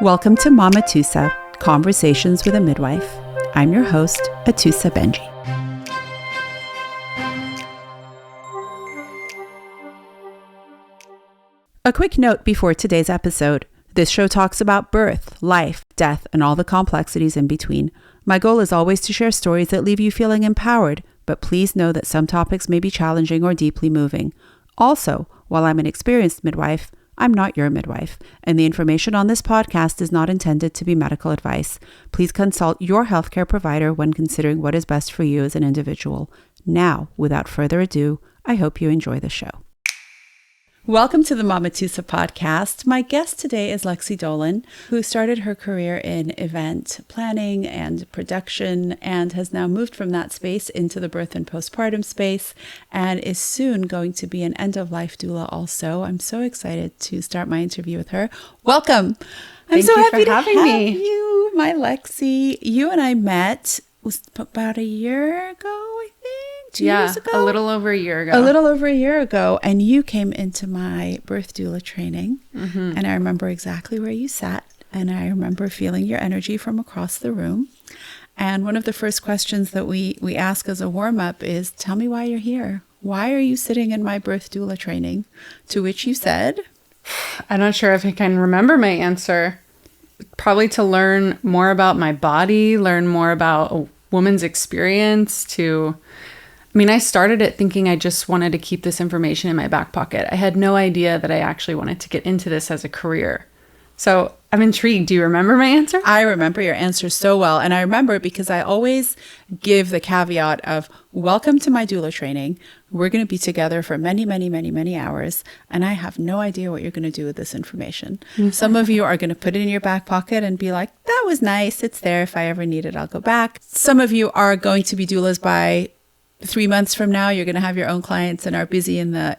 Welcome to Mama Tusa, Conversations with a Midwife. I'm your host, Atusa Benji. A quick note before today's episode. This show talks about birth, life, death, and all the complexities in between. My goal is always to share stories that leave you feeling empowered, but please know that some topics may be challenging or deeply moving. Also, while I'm an experienced midwife, I'm not your midwife, and the information on this podcast is not intended to be medical advice. Please consult your healthcare provider when considering what is best for you as an individual. Now, without further ado, I hope you enjoy the show. Welcome to the Mama Tusa podcast. My guest today is Lexie Dolan, who started her career in event planning and production and has now moved from that space into the birth and postpartum space and is soon going to be an end-of-life doula also. I'm so excited to start my interview with her. Welcome. I'm so happy to have you, my Lexie. You and I met was about a year ago, I think. 2 years ago? A little over a year ago. A little over a year ago. And you came into my birth doula training. Mm-hmm. And I remember exactly where you sat. And I remember feeling your energy from across the room. And one of the first questions that we ask as a warm-up is, tell me why you're here. Why are you sitting in my birth doula training? To which you said? I'm not sure if I can remember my answer. Probably to learn more about my body, learn more about a woman's experience I started it thinking I just wanted to keep this information in my back pocket. I had no idea that I actually wanted to get into this as a career. So I'm intrigued. Do you remember my answer? I remember your answer so well. And I remember because I always give the caveat of, welcome to my doula training. We're going to be together for many, many, many, many hours. And I have no idea what you're going to do with this information. Mm-hmm. Some of you are going to put it in your back pocket and be like, that was nice. It's there. If I ever need it, I'll go back. Some of you are going to be doulas by 3 months from now. You're going to have your own clients and are busy in the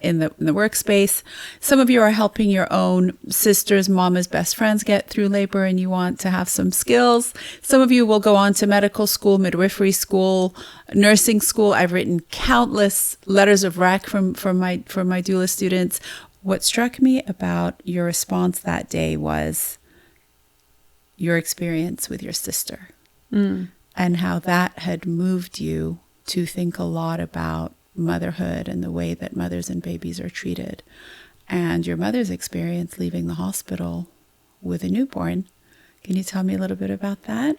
workspace. Some of you are helping your own sisters, mamas, best friends get through labor and you want to have some skills. Some of you will go on to medical school, midwifery school, nursing school. I've written countless letters of rec from my doula students. What struck me about your response that day was your experience with your sister and how that had moved you to think a lot about motherhood and the way that mothers and babies are treated, and your mother's experience leaving the hospital with a newborn. Can you tell me a little bit about that?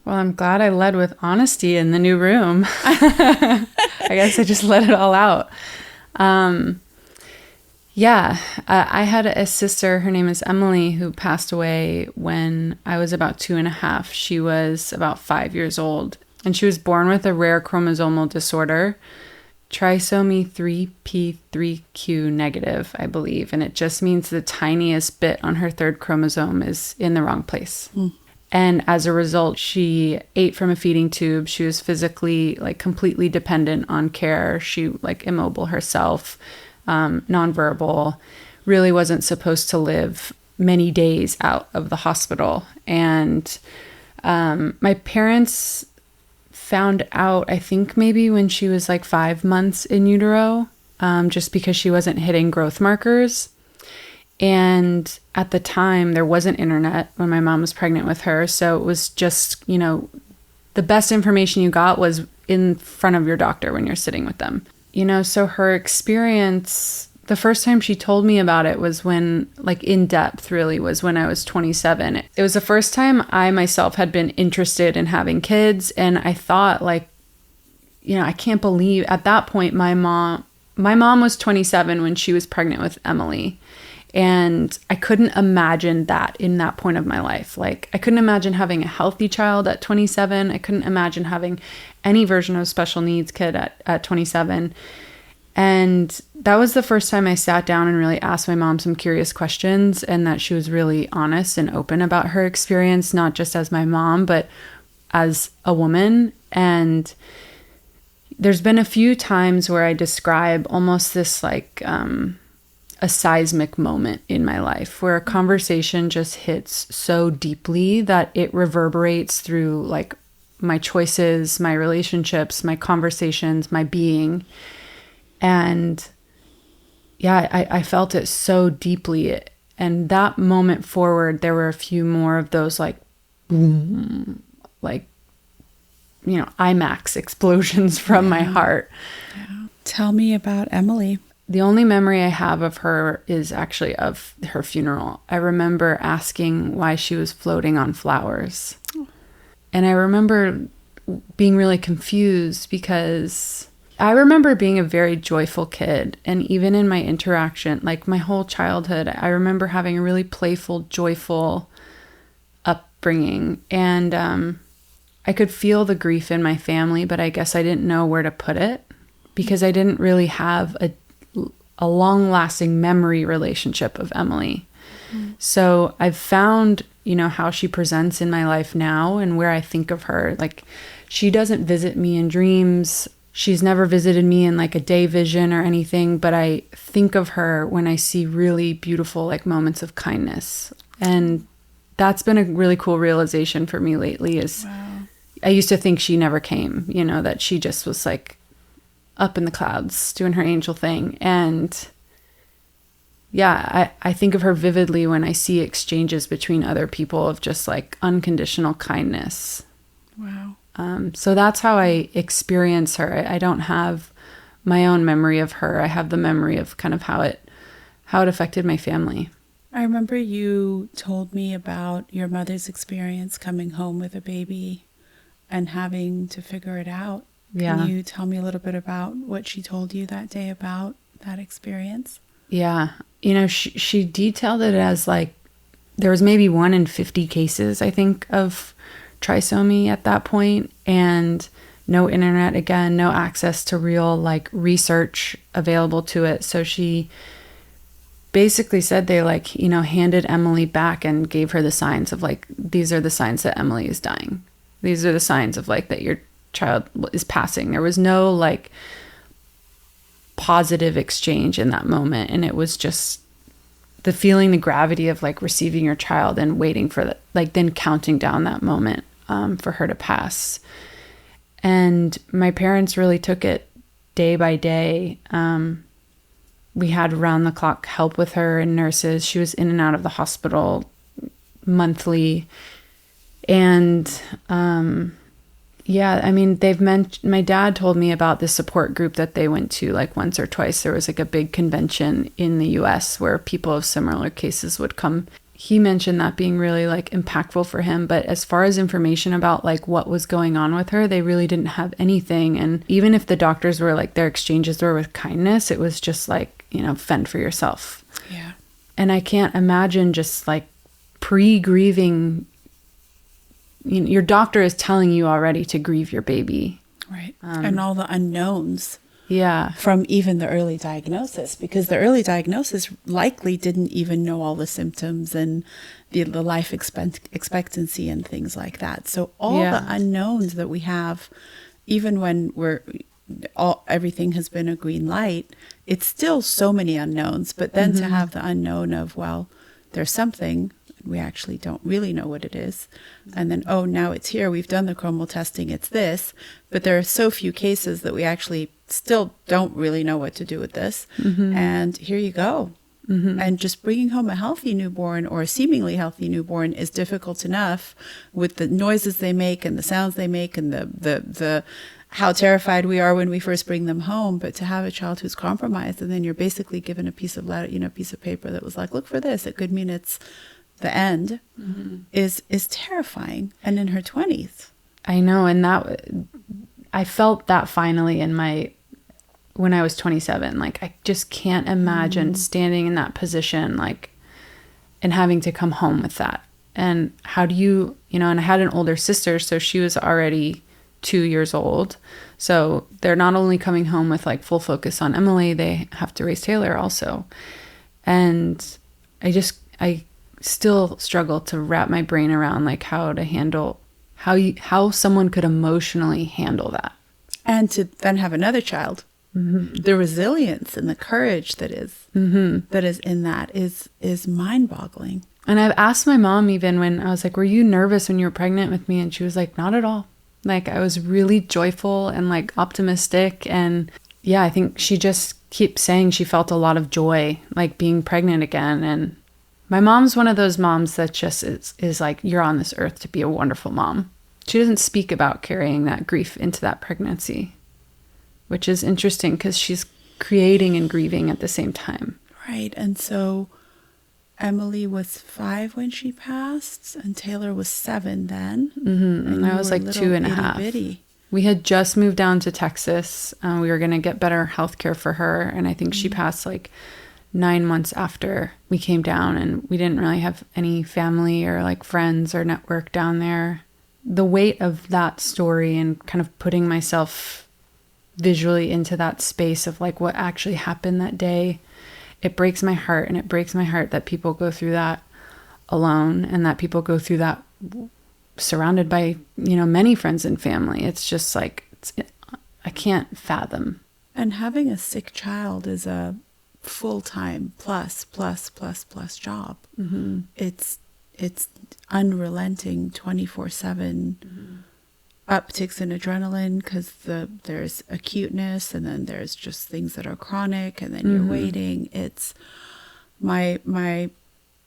Well, I'm glad I led with honesty in the new room. I guess I just let it all out. I had a sister, her name is Emily, who passed away when I was about 2.5. She was about 5 years old. And she was born with a rare chromosomal disorder, trisomy 3p3q negative, I believe. And it just means the tiniest bit on her third chromosome is in the wrong place. And as a result, she ate from a feeding tube. She was physically completely dependent on care. She immobile herself, nonverbal, really wasn't supposed to live many days out of the hospital. And my parents found out, I think maybe when she was 5 months in utero, just because she wasn't hitting growth markers. And at the time, there wasn't internet when my mom was pregnant with her. So it was just, the best information you got was in front of your doctor when you're sitting with them. So her experience, the first time she told me about it was when, in depth really, was when I was 27. It was the first time I myself had been interested in having kids. And I thought I can't believe at that point, my mom was 27 when she was pregnant with Emily. And I couldn't imagine that in that point of my life. I couldn't imagine having a healthy child at 27. I couldn't imagine having any version of special needs kid at 27. And that was the first time I sat down and really asked my mom some curious questions, and that she was really honest and open about her experience, not just as my mom, but as a woman. And there's been a few times where I describe almost this a seismic moment in my life where a conversation just hits so deeply that it reverberates through my choices, my relationships, my conversations, my being. And I felt it so deeply. And that moment forward, there were a few more of those like, boom, like, IMAX explosions from my heart. Yeah. Tell me about Emily. The only memory I have of her is actually of her funeral. I remember asking why she was floating on flowers. And I remember being really confused because I remember being a very joyful kid. And even in my interaction, like my whole childhood, I remember having a really playful, joyful upbringing. And I could feel the grief in my family, but I guess I didn't know where to put it because I didn't really have a long-lasting memory relationship of Emily. So I've found, how she presents in my life now and where I think of her. Like, she doesn't visit me in dreams. She's never visited me in like a day vision or anything, but I think of her when I see really beautiful like moments of kindness. And that's been a really cool realization for me lately is I used to think she never came, that she just was like up in the clouds doing her angel thing. And yeah, I think of her vividly when I see exchanges between other people of just like unconditional kindness. Wow. So that's how I experience her. I don't have my own memory of her. I have the memory of kind of how it affected my family. I remember you told me about your mother's experience coming home with a baby and having to figure it out. Yeah. Can you tell me a little bit about what she told you that day about that experience? Yeah. She detailed it as like there was maybe 1 in 50 cases, I think, of trisomy at that point, and no internet, again, no access to real like research available to it. So she basically said they like, handed Emily back and gave her the signs of like, these are the signs that Emily is dying. These are the signs of like that your child is passing. There was no like positive exchange in that moment. And it was just the feeling, the gravity of like receiving your child and waiting for that, like then counting down that moment for her to pass. And my parents really took it day by day. We had round the clock help with her and nurses. She was in and out of the hospital monthly. And yeah, I mean, my dad told me about this support group that they went to like once or twice. There was like a big convention in the US where people of similar cases would come. He mentioned that being really like impactful for him. But as far as information about like what was going on with her, they really didn't have anything. And even if the doctors were like, their exchanges were with kindness, it was just like, fend for yourself. Yeah. And I can't imagine just like pre-grieving. Your doctor is telling you already to grieve your baby. Right. And all the unknowns. Yeah. From even the early diagnosis, because the early diagnosis likely didn't even know all the symptoms and the life expectancy and things like that. So all the unknowns that we have, even when everything has been a green light, it's still so many unknowns. But then to have the unknown of, well, there's something, we actually don't really know what it is. And then, oh, now it's here. We've done the chromal testing. It's this. But there are so few cases that we actually still don't really know what to do with this. And here you go. And just bringing home a healthy newborn or a seemingly healthy newborn is difficult enough with the noises they make and the sounds they make and the how terrified we are when we first bring them home. But to have a child who's compromised and then you're basically given a piece of piece of paper that was like, look for this. It could mean it's the end is terrifying. And in her 20s. I know. And I felt that finally when I was 27. Like, I just can't imagine standing in that position, like, and having to come home with that. And how do you, and I had an older sister, so she was already 2 years old. So they're not only coming home with like full focus on Emily, they have to raise Taylor also. And I still struggle to wrap my brain around like how to handle how someone could emotionally handle that. And to then have another child. The resilience and the courage that is in that is mind-boggling. And I've asked my mom, even when I was like, were you nervous when you were pregnant with me? And she was like, not at all. Like, I was really joyful and like optimistic. And yeah, I think she just keeps saying she felt a lot of joy, like being pregnant again. And My mom's one of those moms that just is like, you're on this earth to be a wonderful mom. She doesn't speak about carrying that grief into that pregnancy, which is interesting because she's creating and grieving at the same time. Right. And so Emily was 5 when she passed, and Taylor was 7 then. And I was like 2.5. Bitty. We had just moved down to Texas. We were going to get better health care for her. And I think she passed like 9 months after we came down, and we didn't really have any family or like friends or network down there. The weight of that story and kind of putting myself visually into that space of like what actually happened that day, it breaks my heart. And it breaks my heart that people go through that alone, and that people go through that surrounded by, many friends and family. It's just like, I can't fathom. And having a sick child is a full-time plus job. Mm-hmm. It's unrelenting 24/7 upticks in adrenaline because there's acuteness, and then there's just things that are chronic, and then you're waiting. It's my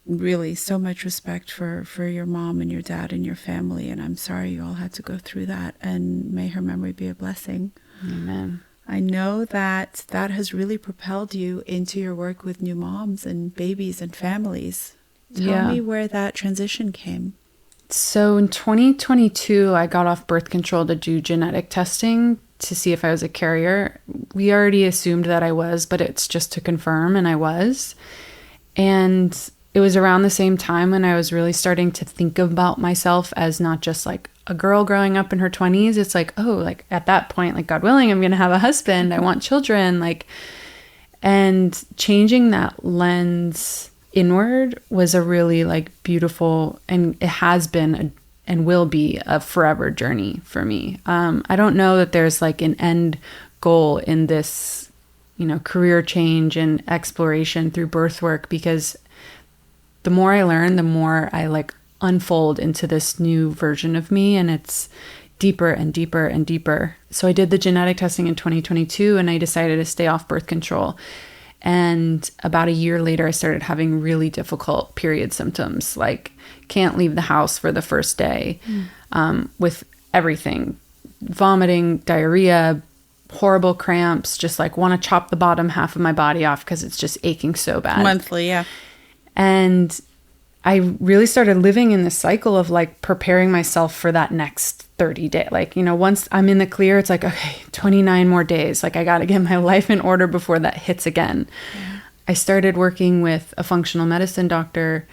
really so much respect for your mom and your dad and your family, and I'm sorry you all had to go through that, and may her memory be a blessing. Amen. I know that has really propelled you into your work with new moms and babies and families. Tell me where that transition came. So in 2022, I got off birth control to do genetic testing to see if I was a carrier. We already assumed that I was, but it's just to confirm, and I was. And it was around the same time when I was really starting to think about myself as not just like a girl growing up in her 20s. It's like, oh, like at that point, like God willing, I'm going to have a husband. I want children. Like, and changing that lens inward was a really like beautiful, and it has been and will be a forever journey for me. I don't know that there's like an end goal in this, career change and exploration through birth work, because the more I learn, the more I like unfold into this new version of me, and it's deeper and deeper and deeper. So I did the genetic testing in 2022, and I decided to stay off birth control. And about a year later, I started having really difficult period symptoms, like can't leave the house for the first day, with everything, vomiting, diarrhea, horrible cramps, just like want to chop the bottom half of my body off because it's just aching so bad. Monthly, yeah. And I really started living in this cycle of like preparing myself for that next 30 days. Like, once I'm in the clear, it's like, okay, 29 more days. Like I got to get my life in order before that hits again. Yeah. I started working with a functional medicine doctor,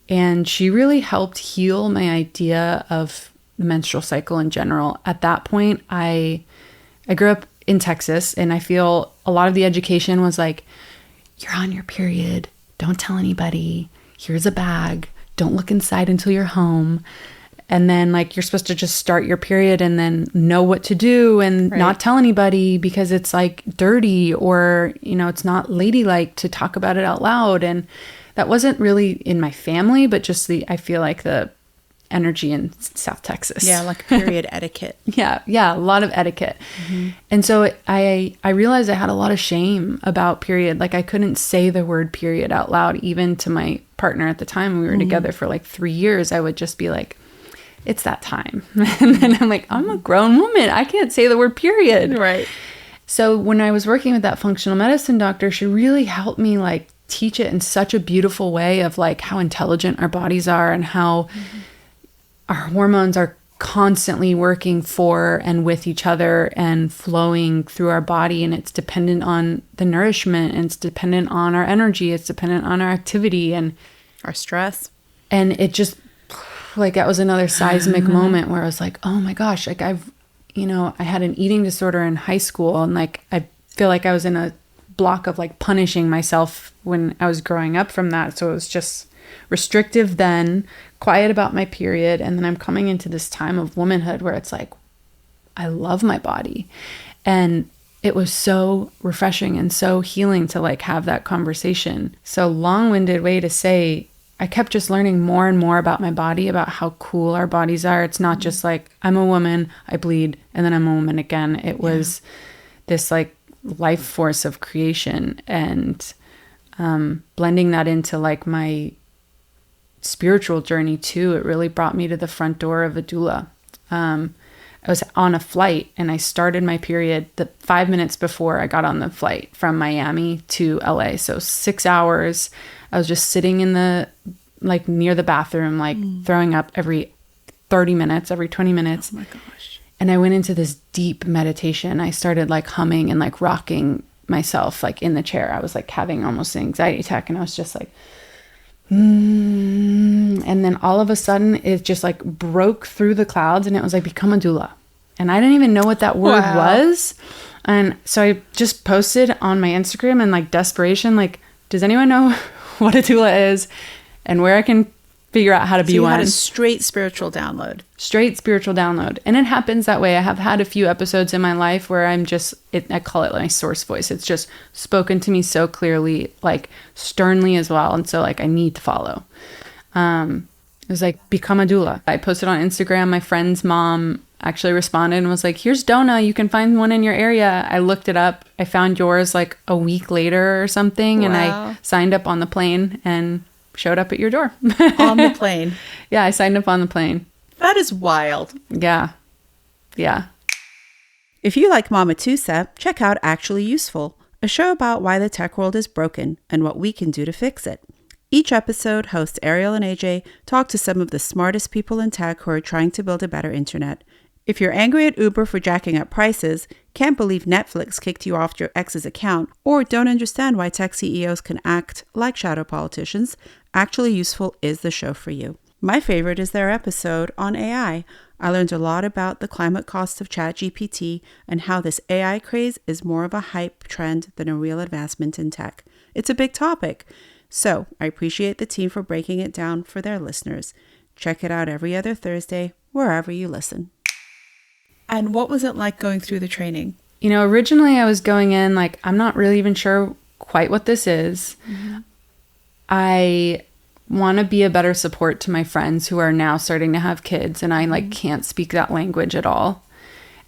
and she really helped heal my idea of the menstrual cycle in general. At that point, I grew up in Texas, and I feel a lot of the education was like, you're on your period. Don't tell anybody. Here's a bag. Don't look inside until you're home. And then like you're supposed to just start your period and then know what to do and not tell anybody because it's like dirty, or, it's not ladylike to talk about it out loud. And that wasn't really in my family, but just I feel like the energy in South Texas. Yeah, like period etiquette. Yeah, a lot of etiquette. Mm-hmm. And so I realized I had a lot of shame about period. Like I couldn't say the word period out loud, even to my partner at the time. We were together for like 3 years. I would just be like, it's that time. And then I'm like, I'm a grown woman. I can't say the word period. Right. So when I was working with that functional medicine doctor, she really helped me like teach it in such a beautiful way of like how intelligent our bodies are, and how our hormones are constantly working for and with each other and flowing through our body. And it's dependent on the nourishment, and it's dependent on our energy. It's dependent on our activity and our stress. And it just like, that was another seismic moment where I was like, oh my gosh, like I had an eating disorder in high school, and like, I feel like I was in a block of like punishing myself when I was growing up from that. So it was just restrictive then, quiet about my period. And then I'm coming into this time of womanhood where it's like, I love my body. And it was so refreshing and so healing to like have that conversation. So long-winded way to say, I kept just learning more and more about my body, about how cool our bodies are. It's not just like, I'm a woman, I bleed, and then I'm a woman again. It was this like life force of creation, and blending that into like my spiritual journey too. It really brought me to the front door of a doula. I was on a flight and I started my period 5 minutes before I got on the flight from Miami to LA. So 6 hours. I was just sitting in the, like near the bathroom, like throwing up every 30 minutes, every 20 minutes. Oh my gosh. And I went into this deep meditation. I started like humming and like rocking myself like in the chair. I was like having almost an anxiety attack, and I was just like, and then all of a sudden it just like broke through the clouds, and it was like, become a doula. And I didn't even know what that word was. And so I just posted on my Instagram in like desperation, like, does anyone know what a doula is and where I can figure out how to be one? You had a straight spiritual download. Straight spiritual download. And it happens that way. I have had a few episodes in my life where I'm just, I call it my source voice. It's just spoken to me so clearly, like sternly as well. And so like, I need to follow. It was like, become a doula. I posted on Instagram. My friend's mom actually responded and was like, here's Dona. You can find one in your area. I looked it up. I found yours like a week later or something. Wow. And I signed up on the plane and showed up at your door. On the plane. Yeah, I signed up on the plane. That is wild. Yeah. Yeah. If you like Mama Tusa, check out Actually Useful, a show about why the tech world is broken and what we can do to fix it. Each episode, hosts Ariel and AJ talk to some of the smartest people in tech who are trying to build a better internet. If you're angry at Uber for jacking up prices, can't believe Netflix kicked you off your ex's account, or don't understand why tech CEOs can act like shadow politicians, Actually Useful is the show for you. My favorite is their episode on AI. I learned a lot about the climate cost of ChatGPT and how this AI craze is more of a hype trend than a real advancement in tech. It's a big topic. So I appreciate the team for breaking it down for their listeners. Check it out every other Thursday, wherever you listen. And what was it like going through the training? You know, originally I was going in like, I'm not really even sure quite what this is. Mm-hmm. I want to be a better support to my friends who are now starting to have kids, and I like can't speak that language at all.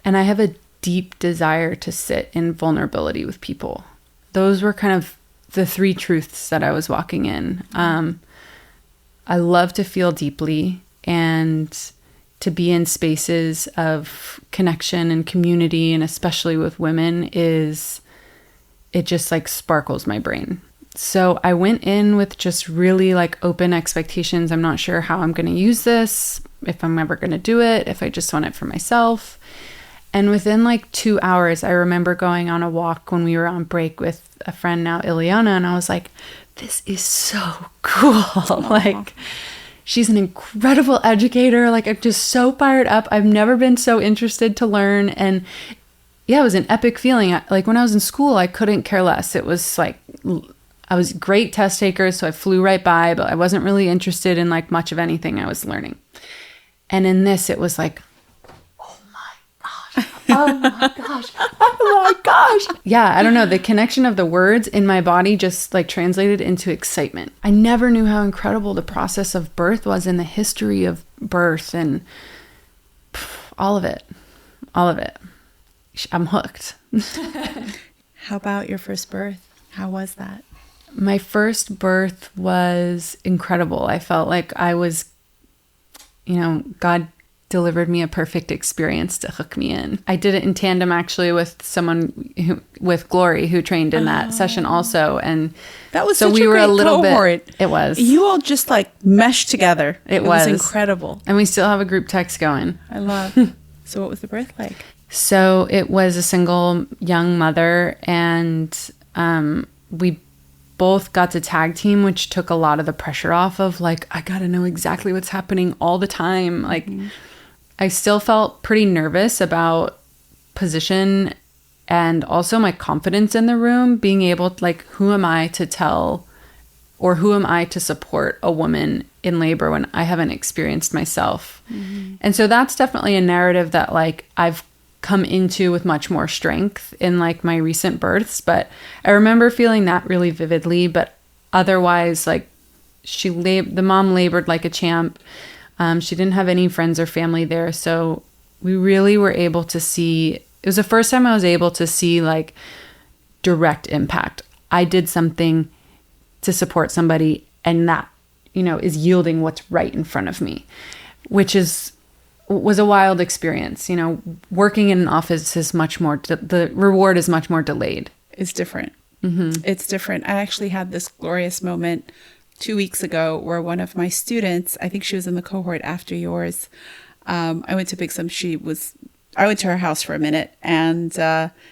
And I have a deep desire to sit in vulnerability with people. Those were kind of the three truths that I was walking in. I love to feel deeply, and to be in spaces of connection and community, and especially with women, it just like sparkles my brain. So I went in with just really like open expectations. I'm not sure how I'm going to use this, if I'm ever going to do it, if I just want it for myself. And within like 2 hours, I remember going on a walk when we were on break with a friend, now Ileana, and I was like, this is so cool. Like, she's an incredible educator. Like, I'm just so fired up. I've never been so interested to learn. And yeah, it was an epic feeling. Like when I was in school, I couldn't care less. It was like, I was a great test taker, so I flew right by, but I wasn't really interested in like much of anything I was learning. And in this, it was like, oh my gosh. Oh my gosh. Yeah, I don't know. The connection of the words in my body just like translated into excitement. I never knew how incredible the process of birth was in the history of birth, and all of it. All of it. I'm hooked. How about your first birth? How was that? My first birth was incredible. I felt like I was, God delivered me a perfect experience to hook me in. I did it in tandem actually with someone with Glory, who trained in that session also. And that was so such we a were great a little cohort. bit. It was. You all just like meshed together. It was incredible. And we still have a group text going. I love. So what was the birth like? So it was a single young mother, and we both got to tag team, which took a lot of the pressure off of like, I got to know exactly what's happening all the time. Like, I still felt pretty nervous about position and also my confidence in the room, being able to like, who am I to tell, or who am I to support a woman in labor when I haven't experienced myself? Mm-hmm. And so that's definitely a narrative that like I've come into with much more strength in like my recent births. But I remember feeling that really vividly, but otherwise like the mom labored like a champ. She didn't have any friends or family there. So we really were able to see, it was the first time I was able to see like direct impact. I did something to support somebody, and that, is yielding what's right in front of me, which was a wild experience. Working in an office is much more, the reward is much more delayed. It's different. It's different. I actually had this glorious moment 2 weeks ago where one of my students, I think she was in the cohort after yours. I went to pick some, I went to her house for a minute, and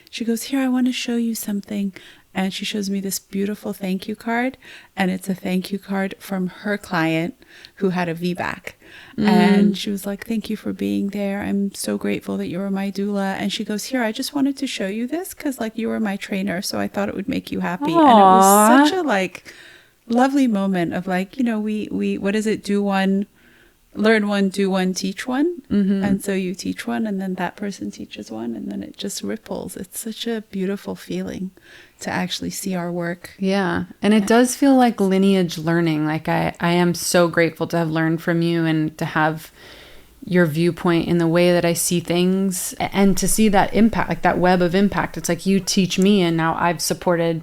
she goes, here, I want to show you something. And she shows me this beautiful thank you card. And it's a thank you card from her client who had a VBAC. And she was like, thank you for being there. I'm so grateful that you were my doula. And she goes, here, I just wanted to show you this because you were my trainer. So I thought it would make you happy. Aww. And it was such a lovely moment of we what is it? Do one, learn one, do one, teach one. And so you teach one, and then that person teaches one, and then it just ripples. It's such a beautiful feeling to actually see our work. Yeah. And it does feel like lineage learning. I am so grateful to have learned from you and to have your viewpoint in the way that I see things, and to see that impact, that web of impact. It's you teach me, and now I've supported,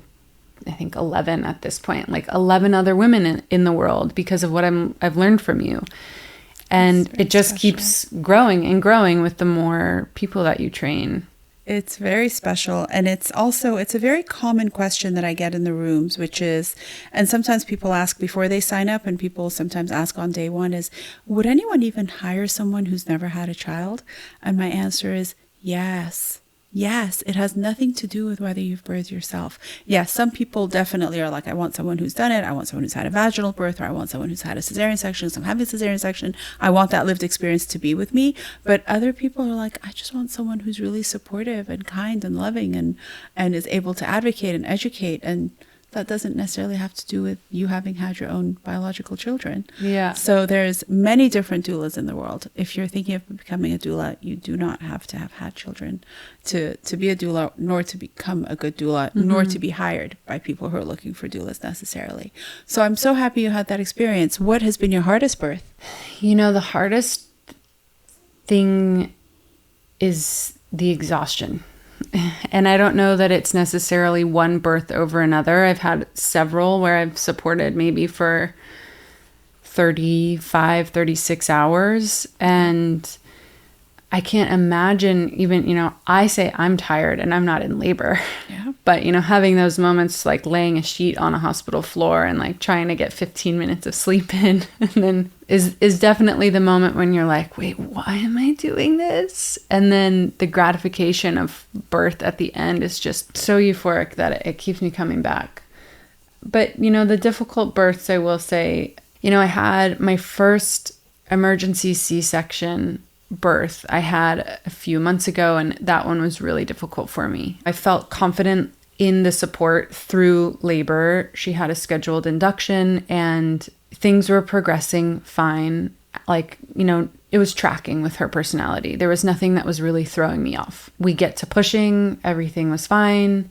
I think 11 at this point, 11 other women in the world because of what I've learned from you. And it just special. Keeps growing and growing with the more people that you train. It's very special. And it's a very common question that I get in the rooms, which is, and sometimes people ask before they sign up, and people sometimes ask on day one, is, would anyone even hire someone who's never had a child? And my answer is yes. Yes, it has nothing to do with whether you've birthed yourself. Yes, some people definitely are I want someone who's done it. I want someone who's had a vaginal birth, or I want someone who's had a cesarean section. So I'm having a cesarean section. I want that lived experience to be with me. But other people are I just want someone who's really supportive and kind and loving and is able to advocate and educate. And that doesn't necessarily have to do with you having had your own biological children. Yeah. So there's many different doulas in the world. If you're thinking of becoming a doula, you do not have to have had children to be a doula, nor to become a good doula, nor to be hired by people who are looking for doulas necessarily. So I'm so happy you had that experience. What has been your hardest birth? The hardest thing is the exhaustion. And I don't know that it's necessarily one birth over another. I've had several where I've supported maybe for 35, 36 hours. And I can't imagine even, I say I'm tired and I'm not in labor. Yeah. But, having those moments laying a sheet on a hospital floor and trying to get 15 minutes of sleep in, and then is definitely the moment when you're wait, why am I doing this? And then the gratification of birth at the end is just so euphoric that it keeps me coming back. But, the difficult births, I will say, I had my first emergency C-section birth I had a few months ago, and that one was really difficult for me. I felt confident in the support through labor. She had a scheduled induction and things were progressing fine. It was tracking with her personality. There was nothing that was really throwing me off. We get to pushing, everything was fine.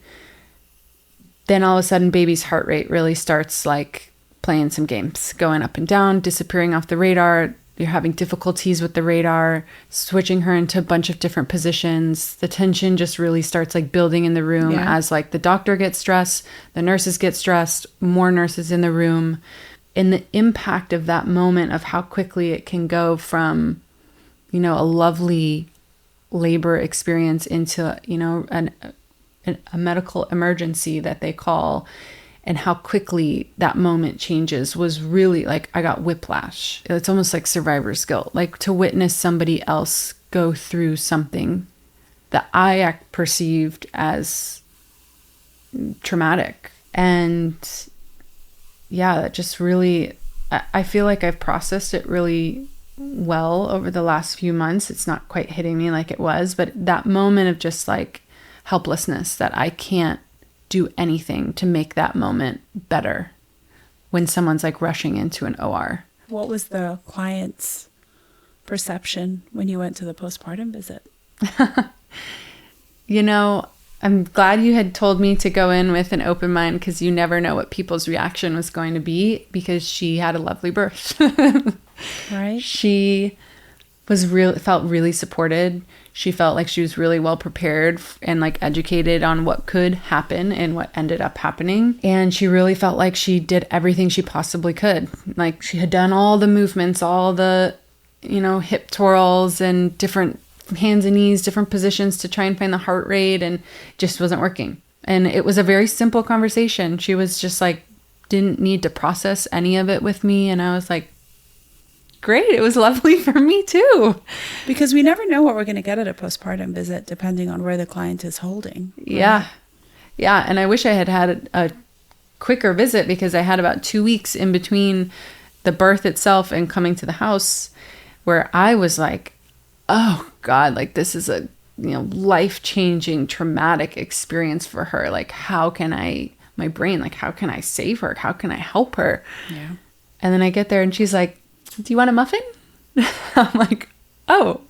Then all of a sudden, baby's heart rate really starts playing some games, going up and down, disappearing off the radar. You're having difficulties with the radar, switching her into a bunch of different positions. The tension just really starts building in the room as the doctor gets stressed, the nurses get stressed, more nurses in the room. And the impact of that moment of how quickly it can go from, a lovely labor experience into, a medical emergency that they call, and how quickly that moment changes was really I got whiplash. It's almost like survivor's guilt, to witness somebody else go through something that I perceived as traumatic. And yeah, that just really, I feel I've processed it really well over the last few months. It's not quite hitting me like it was, but that moment of just helplessness that I can't do anything to make that moment better when someone's rushing into an OR. What was the client's perception when you went to the postpartum visit? I'm glad you had told me to go in with an open mind, because you never know what people's reaction was going to be, because she had a lovely birth. Right. She felt really supported. She felt like she was really well prepared and like educated on what could happen and what ended up happening. And she really felt like she did everything she possibly could. Like she had done all the movements, all the, hip twirls and different hands and knees, different positions to try and find the heart rate, and just wasn't working. And it was a very simple conversation. She was just like, didn't need to process any of it with me. And I was like, great. It was lovely for me too. Because we never know what we're going to get at a postpartum visit, depending on where the client is holding. Right? Yeah. Yeah. And I wish I had a quicker visit, because I had about 2 weeks in between the birth itself and coming to the house, where I was like, oh God, like this is a, life-changing traumatic experience for her. Like, how can I save her? How can I help her? Yeah. And then I get there and she's like, do you want a muffin? I'm like, oh,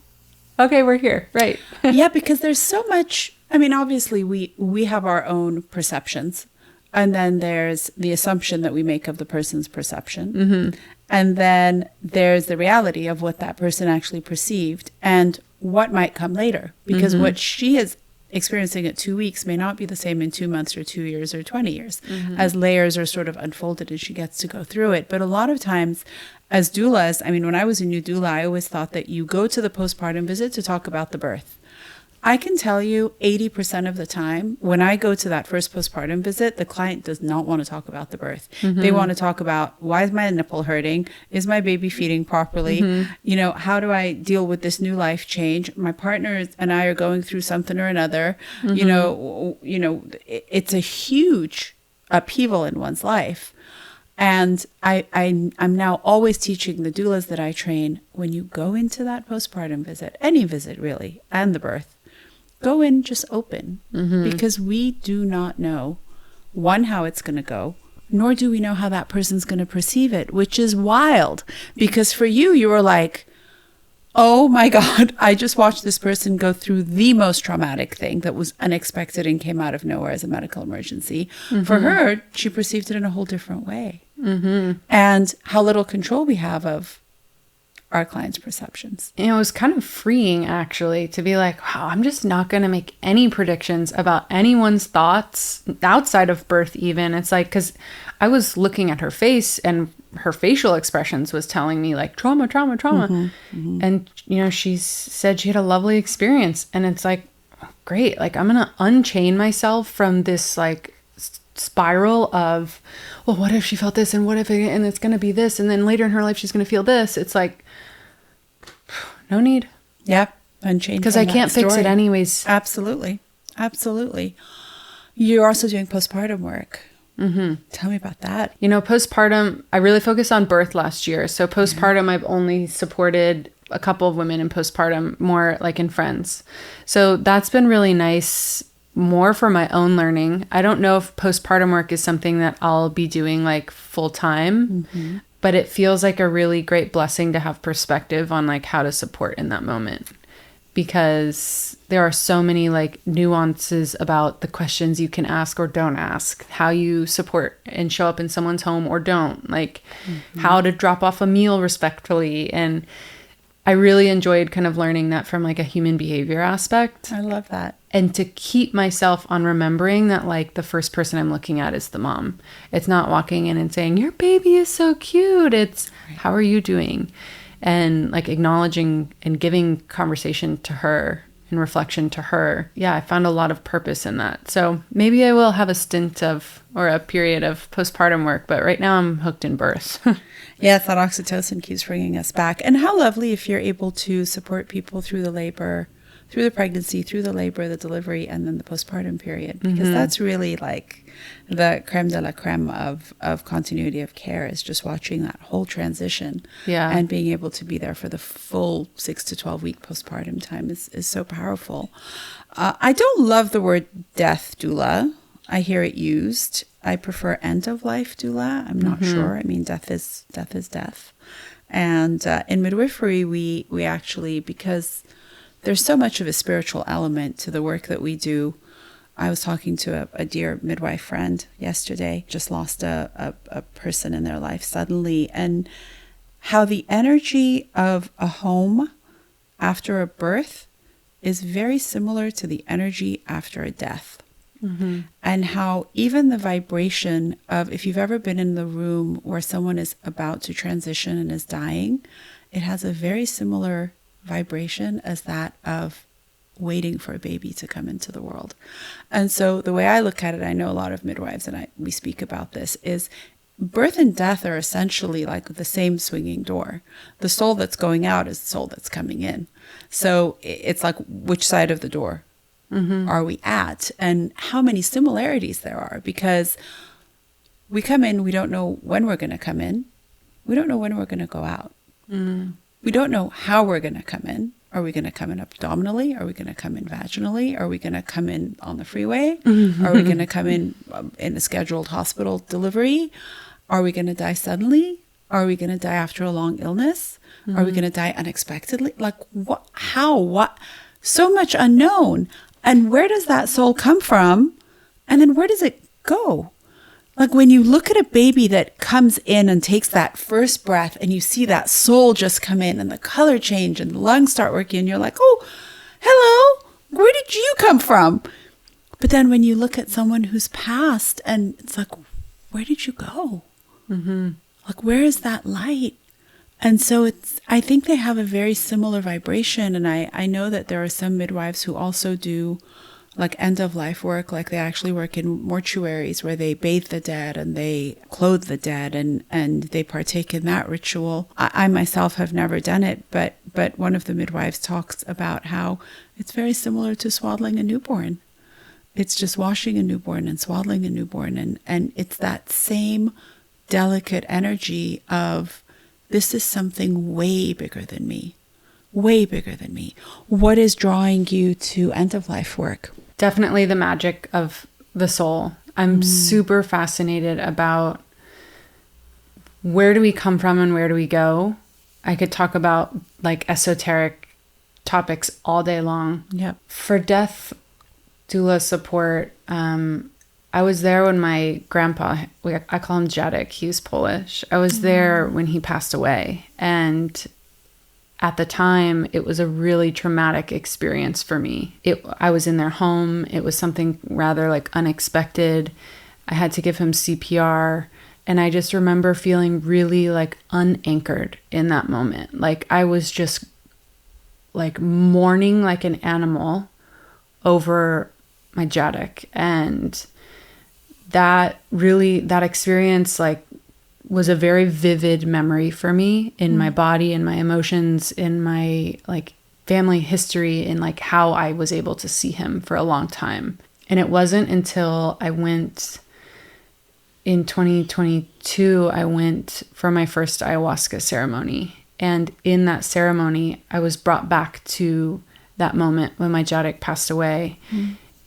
okay, we're here. Right. Yeah, because there's so much. I mean, obviously we have our own perceptions, and then there's the assumption that we make of the person's perception. Mm-hmm. And then there's the reality of what that person actually perceived and what might come later, because what she is experiencing at 2 weeks may not be the same in 2 months or 2 years or 20 years, as layers are sort of unfolded and she gets to go through it. But a lot of times as doulas, I mean, when I was a new doula, I always thought that you go to the postpartum visit to talk about the birth. I can tell you 80% of the time when I go to that first postpartum visit, the client does not want to talk about the birth. They want to talk about, why is my nipple hurting? Is my baby feeding properly? How do I deal with this new life change? My partner and I are going through something or another. It's a huge upheaval in one's life. And I'm now always teaching the doulas that I train, when you go into that postpartum visit, any visit really, and the birth, go in just open, because we do not know, one, how it's going to go, nor do we know how that person's going to perceive it, which is wild. Because for you were like, oh my God, I just watched this person go through the most traumatic thing that was unexpected and came out of nowhere as a medical emergency. For her, she perceived it in a whole different way. And how little control we have of our clients' perceptions. It was kind of freeing, actually, to be like, wow, I'm just not going to make any predictions about anyone's thoughts outside of birth even. It's like, because I was looking at her face and her facial expressions was telling me like trauma. And, she said she had a lovely experience. And it's like, great. Like, I'm going to unchain myself from this like spiral of, well, what if she felt this, and what if and it's going to be this, and then later in her life she's going to feel this. It's like, no need. Yep. Unchained. Because I can't fix it anyways. Absolutely. You're also doing postpartum work. Tell me about that. Postpartum, I really focused on birth last year. So postpartum, I've only supported a couple of women in postpartum, more like in friends. So that's been really nice, more for my own learning. I don't know if postpartum work is something that I'll be doing like full time, but it feels like a really great blessing to have perspective on like how to support in that moment, because there are so many like nuances about the questions you can ask or don't ask, how you support and show up in someone's home or don't, like how to drop off a meal respectfully. And I really enjoyed kind of learning that from like a human behavior aspect. I love that. And to keep myself on remembering that like the first person I'm looking at is the mom. It's not walking in and saying, your baby is so cute. It's how are you doing? And like acknowledging and giving conversation to her and reflection to her. Yeah, I found a lot of purpose in that. So maybe I will have a stint of, or a period of postpartum work, but right now I'm hooked in birth. Yeah, that oxytocin keeps bringing us back. And how lovely if you're able to support people through the labor, through the pregnancy, through the labor, the delivery, and then the postpartum period. Because that's really like the creme de la creme of continuity of care, is just watching that whole transition. Yeah. And being able to be there for the full 6 to 12 week postpartum time is so powerful. I don't love the word death doula. I hear it used. I prefer end of life doula. I'm not sure. I mean, death is death. And in midwifery, we actually, because there's so much of a spiritual element to the work that we do. I was talking to a dear midwife friend yesterday, just lost a person in their life suddenly, and how the energy of a home after a birth is very similar to the energy after a death. Mm-hmm. And how even the vibration of, if you've ever been in the room where someone is about to transition and is dying, it has a very similar vibration as that of waiting for a baby to come into the world. And so the way I look at it, I know a lot of midwives and we speak about this, is birth and death are essentially like the same swinging door. The soul that's going out is the soul that's coming in. So it's like, which side of the door are we at? And how many similarities there are, because we come in, we don't know when we're going to come in. We don't know when we're going to go out. We don't know how we're going to come in. Are we going to come in abdominally? Are we going to come in vaginally? Are we going to come in on the freeway? Are we going to come in a scheduled hospital delivery? Are we going to die suddenly? Are we going to die after a long illness? Are we going to die unexpectedly? Like what? How? What? So much unknown. And where does that soul come from? And then where does it go? Like when you look at a baby that comes in and takes that first breath and you see that soul just come in and the color change and the lungs start working and you're like, oh, hello, where did you come from? But then when you look at someone who's passed and it's like, where did you go? Like, where is that light? And so I think they have a very similar vibration. And I know that there are some midwives who also do like end of life work, like they actually work in mortuaries where they bathe the dead and they clothe the dead and they partake in that ritual. I myself have never done it, but one of the midwives talks about how it's very similar to swaddling a newborn. It's just washing a newborn and swaddling a newborn. And it's that same delicate energy of, this is something way bigger than me, way bigger than me. What is drawing you to end of life work? Definitely the magic of the soul. I'm super fascinated about where do we come from and where do we go. I could talk about like esoteric topics all day long. Yep. For death doula support, I was there when my grandpa, I call him Dziadek, he's Polish. I was there when he passed away. And at the time, it was a really traumatic experience for me. I was in their home. It was something rather like unexpected. I had to give him CPR. And I just remember feeling really like unanchored in that moment. Like I was just like mourning like an animal over my Dziadek. And that experience like was a very vivid memory for me in my body, in my emotions, in my like family history, in like how I was able to see him for a long time. And it wasn't until I went in 2022, I went for my first ayahuasca ceremony. And in that ceremony, I was brought back to that moment when my Dziadek passed away.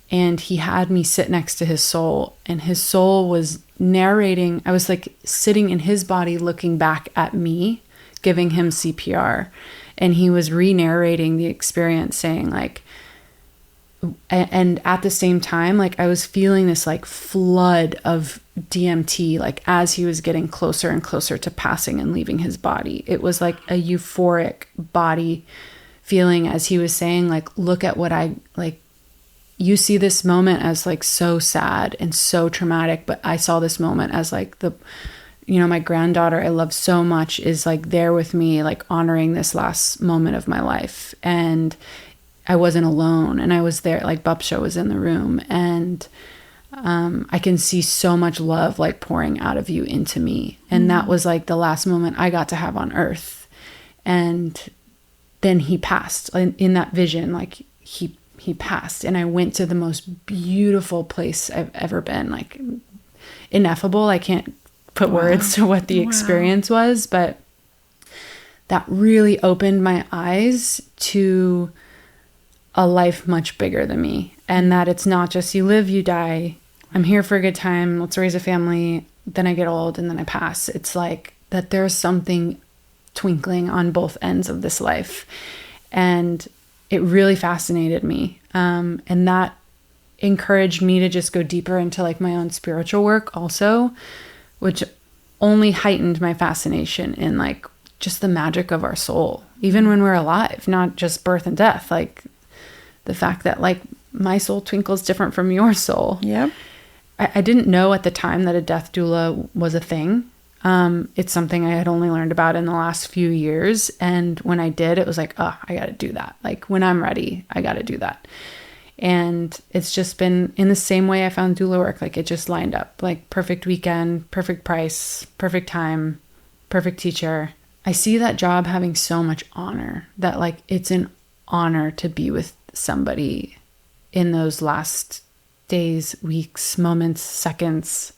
And he had me sit next to his soul, and his soul was narrating. I was like sitting in his body, looking back at me, giving him CPR. And he was re-narrating the experience, saying like, and at the same time, like I was feeling this like flood of DMT, like as he was getting closer and closer to passing and leaving his body. It was like a euphoric body feeling as he was saying, like, look at what I like. You see this moment as like so sad and so traumatic, but I saw this moment as like my granddaughter I love so much is like there with me, like honoring this last moment of my life. And I wasn't alone, and I was there, like Bupsha was in the room, and I can see so much love like pouring out of you into me. And that was like the last moment I got to have on earth. And then he passed in that vision, like he passed, and I went to the most beautiful place I've ever been, like ineffable. I can't put words to what the experience was, but that really opened my eyes to a life much bigger than me. And that it's not just you live, you die. I'm here for a good time. Let's raise a family. Then I get old and then I pass. It's like that there's something twinkling on both ends of this life. And it really fascinated me. And that encouraged me to just go deeper into like my own spiritual work also, which only heightened my fascination in like just the magic of our soul, even when we're alive, not just birth and death. Like the fact that like my soul twinkles different from your soul. Yep. I didn't know at the time that a death doula was a thing. It's something I had only learned about in the last few years. And when I did, it was like, oh, I got to do that. Like when I'm ready, I got to do that. And it's just been in the same way I found doula work. Like it just lined up, like perfect weekend, perfect price, perfect time, perfect teacher. I see that job having so much honor, that like it's an honor to be with somebody in those last days, weeks, moments, seconds,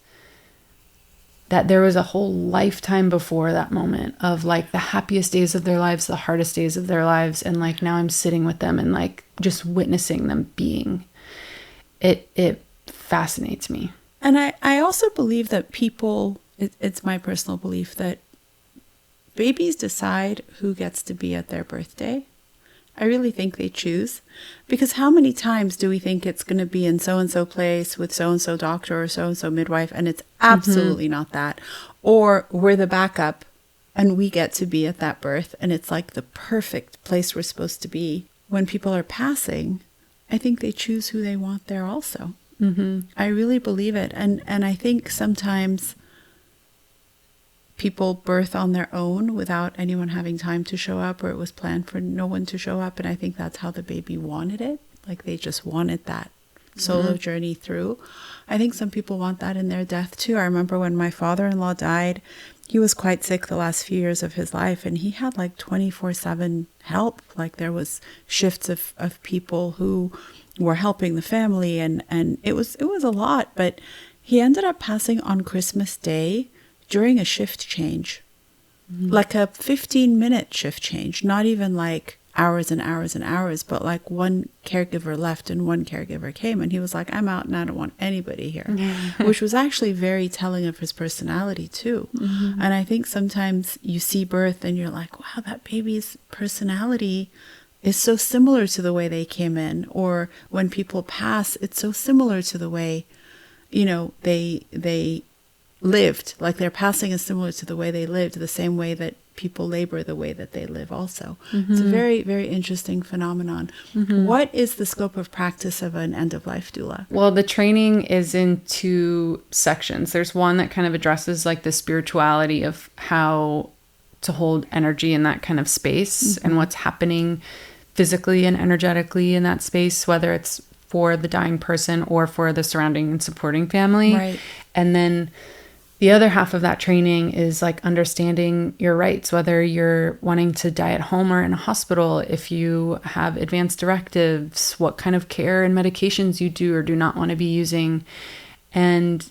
that there was a whole lifetime before that moment of like the happiest days of their lives, the hardest days of their lives. And like now I'm sitting with them and like just witnessing them being. It fascinates me. And I also believe that it's my personal belief that babies decide who gets to be at their birthday. I really think they choose, because how many times do we think it's going to be in so-and-so place with so-and-so doctor or so-and-so midwife, and it's absolutely not that. Or we're the backup and we get to be at that birth and it's like the perfect place we're supposed to be. When people are passing, I think they choose who they want there also. I really believe it. And I think sometimes people birth on their own without anyone having time to show up, or it was planned for no one to show up. And I think that's how the baby wanted it. Like they just wanted that solo journey through. I think some people want that in their death too. I remember when my father-in-law died, he was quite sick the last few years of his life, and he had like 24/7 help. Like there was shifts of people who were helping the family, and it was a lot. But he ended up passing on Christmas Day during a shift change, like a 15-minute shift change, not even like hours and hours and hours, but like one caregiver left and one caregiver came, and he was like, I'm out and I don't want anybody here, which was actually very telling of his personality too. And I think sometimes you see birth and you're like, wow, that baby's personality is so similar to the way they came in. Or when people pass, it's so similar to the way, you know, they lived. Like their passing is similar to the way they lived, the same way that people labor the way that they live also. It's a very, very interesting phenomenon. What is the scope of practice of an end-of-life doula? Well, the training is in 2 sections. There's one that kind of addresses like the spirituality of how to hold energy in that kind of space and what's happening physically and energetically in that space, whether it's for the dying person or for the surrounding and supporting family. Right. And then the other half of that training is like understanding your rights, whether you're wanting to die at home or in a hospital, if you have advanced directives, what kind of care and medications you do or do not want to be using. And,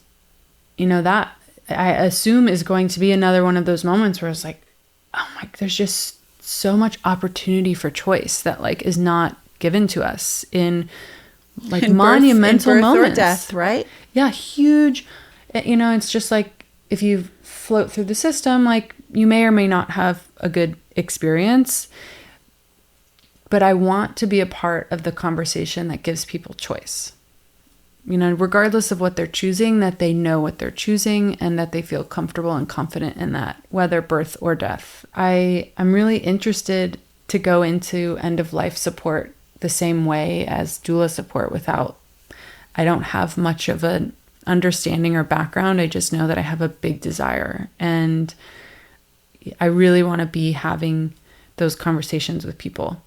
you know, that I assume is going to be another one of those moments where it's like, oh my, there's just so much opportunity for choice that like is not given to us in like monumental birth moments. Or death, right? Yeah, huge. You know, it's just like if you float through the system, like you may or may not have a good experience. But I want to be a part of the conversation that gives people choice. You know, regardless of what they're choosing, that they know what they're choosing and that they feel comfortable and confident in that, whether birth or death. I'm really interested to go into end-of-life support the same way as doula support I don't have much of an understanding or background. I just know that I have a big desire, and I really want to be having those conversations with people.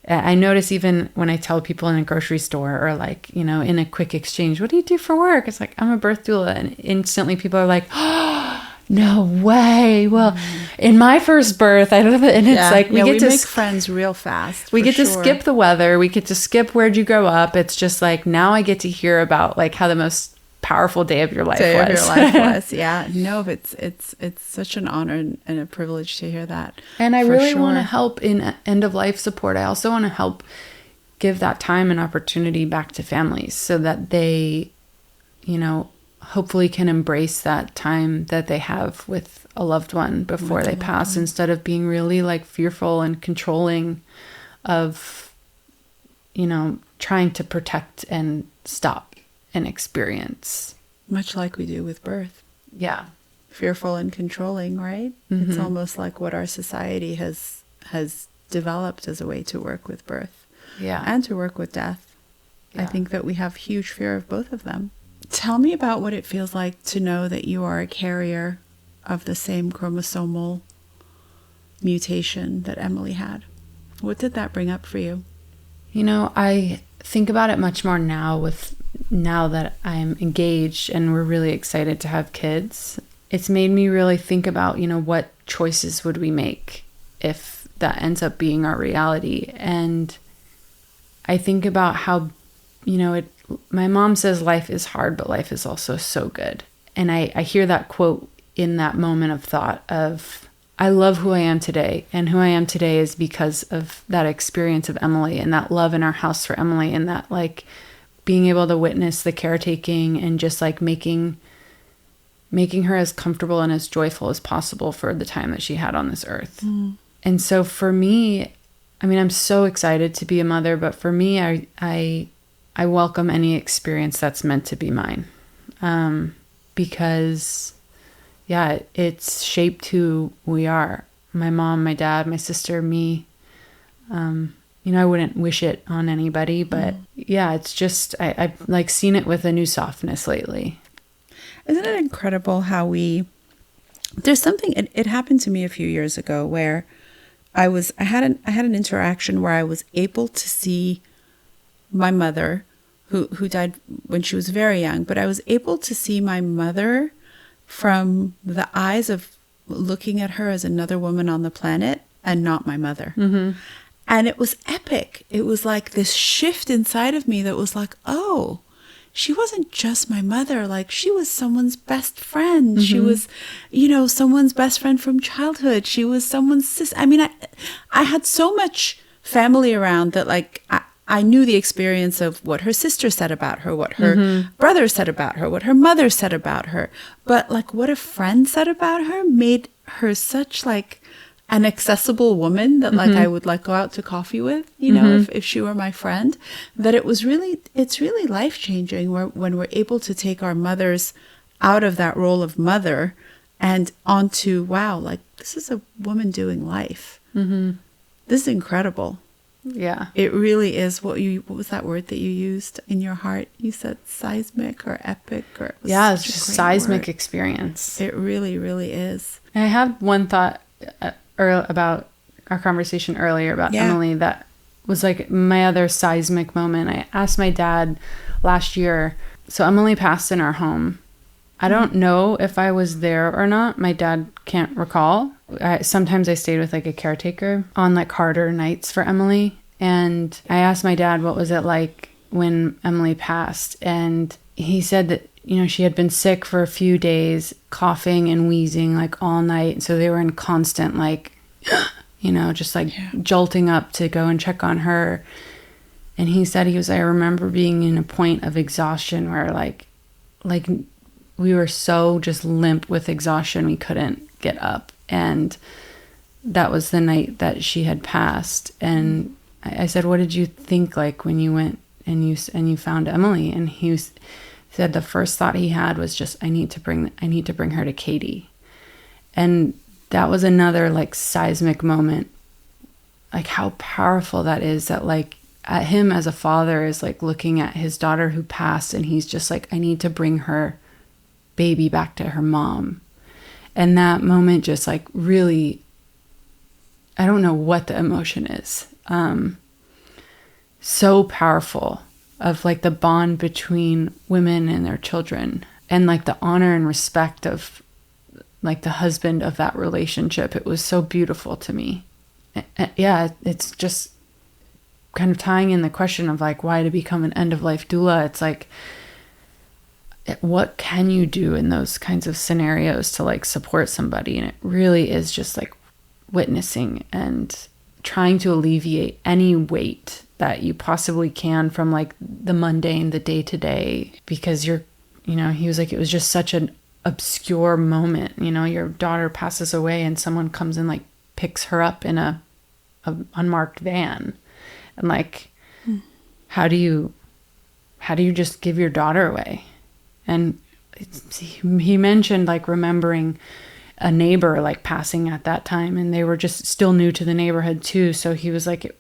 I notice even when I tell people in a grocery store or like, you know, in a quick exchange, what do you do for work? It's like, I'm a birth doula. And instantly people are like, oh, no way. Well, in my first birth, I don't know. And it's like, we get to make friends real fast. We get to skip the weather. We get to skip where'd you grow up. It's just like, now I get to hear about like how the most powerful day of your life was. Yeah. No, but it's such an honor and a privilege to hear that. And I really want to help in end of life support. I also want to help give that time and opportunity back to families so that they, you know, hopefully can embrace that time that they have with a loved one before they pass, instead of being really like fearful and controlling of, you know, trying to protect and stop an experience. Much like we do with birth. Yeah. fearful and controlling, right? It's almost like what our society has developed as a way to work with birth and to work with death. I think that we have huge fear of both of them. Tell me about what it feels like to know that you are a carrier of the same chromosomal mutation that Emily had. What did that bring up for you? You know, I think about it much more now that I'm engaged and we're really excited to have kids. It's made me really think about, what choices would we make if that ends up being our reality. And I think about how, my mom says life is hard, but life is also so good. And I hear that quote in that moment of thought of, I love who I am today. And who I am today is because of that experience of Emily and that love in our house for Emily and that being able to witness the caretaking and just making her as comfortable and as joyful as possible for the time that she had on this earth. And so for me, I'm so excited to be a mother, but for me, I welcome any experience that's meant to be mine. Because it's shaped who we are. My mom, my dad, my sister, me. I wouldn't wish it on anybody, but it's just, I've seen it with a new softness lately. Isn't it incredible how there's something, it happened to me a few years ago where I had an interaction where I was able to see my mother who died when she was very young, but I was able to see my mother from the eyes of looking at her as another woman on the planet and not my mother. And it was epic. It was like this shift inside of me that was like, oh, she wasn't just my mother. She was someone's best friend. She was, someone's best friend from childhood. She was someone's sister. I had so much family around that I knew the experience of what her sister said about her, what her brother said about her, what her mother said about her. But what a friend said about her made her such an accessible woman that I would go out to coffee with, if she were my friend, that it's really life-changing when we're able to take our mothers out of that role of mother and onto, wow, this is a woman doing life. This is incredible. Yeah. It really is. What was that word that you used in your heart? You said seismic or epic, or it's just seismic word. Experience. It really, really is. And I had one thought about our conversation earlier about Emily that was my other seismic moment. I asked my dad last year. So Emily passed in our home. I don't know if I was there or not. My dad can't recall. Sometimes I stayed with a caretaker on harder nights for Emily. And I asked my dad what was it like when Emily passed. And he said that, she had been sick for a few days, coughing and wheezing all night. So they were in constant jolting up to go and check on her. And he said, I remember being in a point of exhaustion where we were so just limp with exhaustion, we couldn't get up. And that was the night that she had passed. And I said, what did you think when you went and you found Emily? And he said the first thought he had was just, I need to bring her to Katie. And that was another seismic moment, how powerful that is, that at him as a father is looking at his daughter who passed, and he's just I need to bring her baby back to her mom. And that moment just really, I don't know what the emotion is. So powerful of the bond between women and their children, and the honor and respect of the husband of that relationship. It was so beautiful to me. It's just kind of tying in the question of why to become an end-of-life doula. It's what can you do in those kinds of scenarios to support somebody? And it really is just witnessing and trying to alleviate any weight that you possibly can from the mundane, the day-to-day, because he was it was just such an obscure moment. Your daughter passes away and someone comes and picks her up in a unmarked van, and how do you just give your daughter away? And he mentioned like remembering a neighbor like passing at that time, and they were just still new to the neighborhood too. So he was like,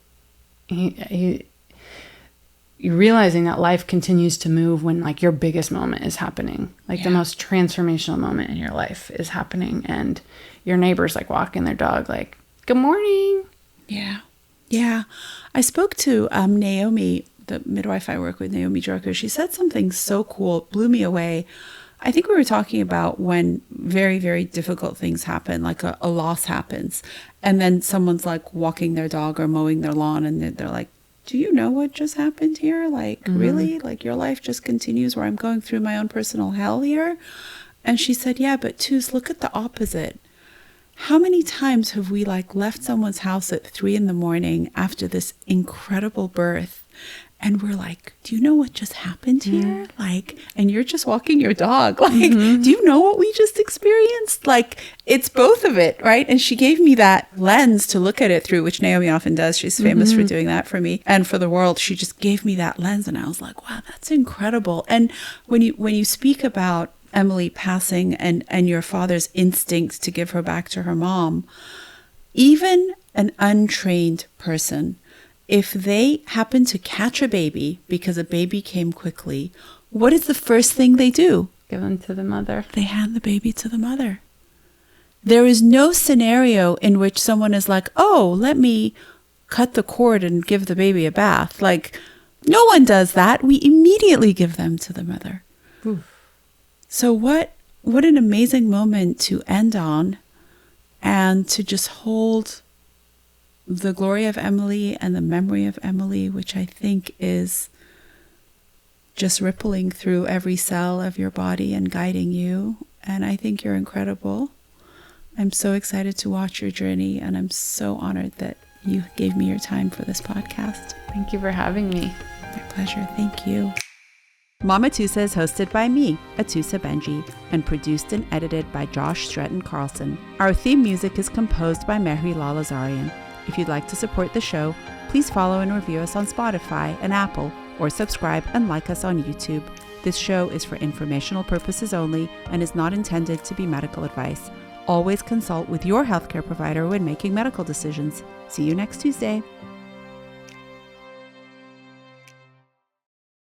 you're realizing that life continues to move when like your biggest moment is happening, like the most transformational moment in your life is happening, and your neighbor's like walking their dog like, good morning. Yeah. I spoke to Naomi, the midwife I work with, Naomi Drucker. She said something so cool, blew me away. I think we were talking about when very, very difficult things happen, like a loss happens, and then someone's like walking their dog or mowing their lawn, and they're like, do you know what just happened here? Like, really? Like, your life just continues where I'm going through my own personal hell here? And she said, yeah, but Tuz, look at the opposite. How many times have we like left someone's house at 3 a.m. after this incredible birth? And we're like, do you know what just happened here? Like, and you're just walking your dog. Like, do you know what we just experienced? Like, it's both of it, right? And she gave me that lens to look at it through, which Naomi often does. She's famous for doing that for me and for the world. She just gave me that lens, and I was like, wow, that's incredible. And when you speak about Emily passing and your father's instinct to give her back to her mom, even an untrained person, if they happen to catch a baby because a baby came quickly, what is the first thing they do? Give them to the mother. They hand the baby to the mother. There is no scenario in which someone is like, oh, let me cut the cord and give the baby a bath. Like, no one does that. We immediately give them to the mother. Oof. So what an amazing moment to end on, and to just hold the glory of Emily and the memory of Emily, which I think is just rippling through every cell of your body and guiding you. And I think you're incredible. I'm so excited to watch your journey, and I'm so honored that you gave me your time for this podcast. Thank you for having me. My pleasure. Thank you. Mama Tusa is hosted by me, Atusa Benji, and produced and edited by Josh Stretton Carlson. Our theme music is composed by Mehri Lalazarian. If you'd like to support the show, please follow and review us on Spotify and Apple, or subscribe and like us on YouTube. This show is for informational purposes only and is not intended to be medical advice. Always consult with your healthcare provider when making medical decisions. See you next Tuesday.